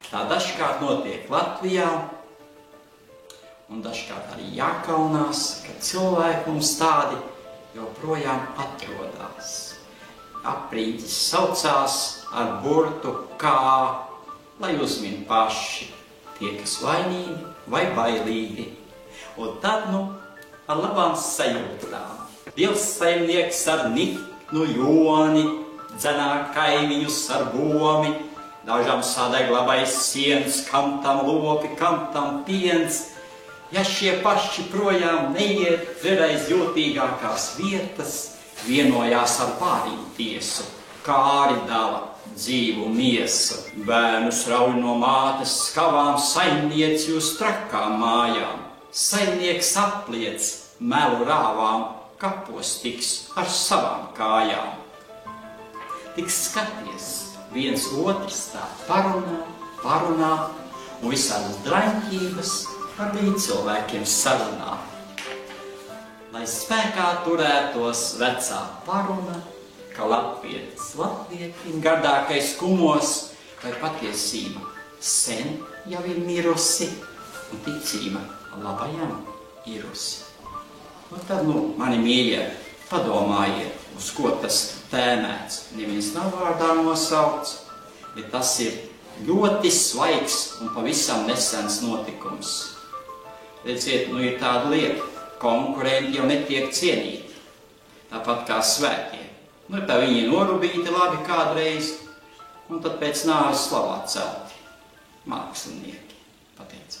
Tā dažkārt notiek Latvijā, un dažkārt arī jākaunās, ka cilvēki mums tādi joprojām atrodās. Aprīķis saucās ar burtu kā, lai uzmin paši tie, kas vainīgi vai bailīgi. Un tad, ar labām sajūtām. Dievs saimnieks ar niknu joni, dzenā kaimiņus ar bomi, dažām sadeg labais siens, kam tam lopi, kam tam piens. Ja šie paši projām neiet vēlreiz jūtīgākās vietas, vienojās ar pārīm tiesu, kāri dala dzīvu miesu. Bērnus rauj no mātes skavām, saimnieci uz trakām mājām. Saimnieks apliec melu rāvām, kapos tiks ar savām kājām. Tik skaties, viens otrs tā parunā, un visādas draņķības ar līdzcilvēkiem sarunā. Lai spēkā turētos vecā paruna, ka latvietis latvietim gardākais kumos, vai patiesība sen jau ir mirusi, un ticība labajam irusi. Tad, mani mīļie, padomājiet, uz ko tas tēmēts. Neviens nav vārdā nosaukts, bet tas ir ļoti svaigs un pavisam nesens notikums. Redziet, ir tāda lieta, konkurenti jau netiek cienīti, tāpat kā svētie. Tā viņi norubīti labi kādreiz, un tad pēc nāves slavā celti mākslinieki, pateica.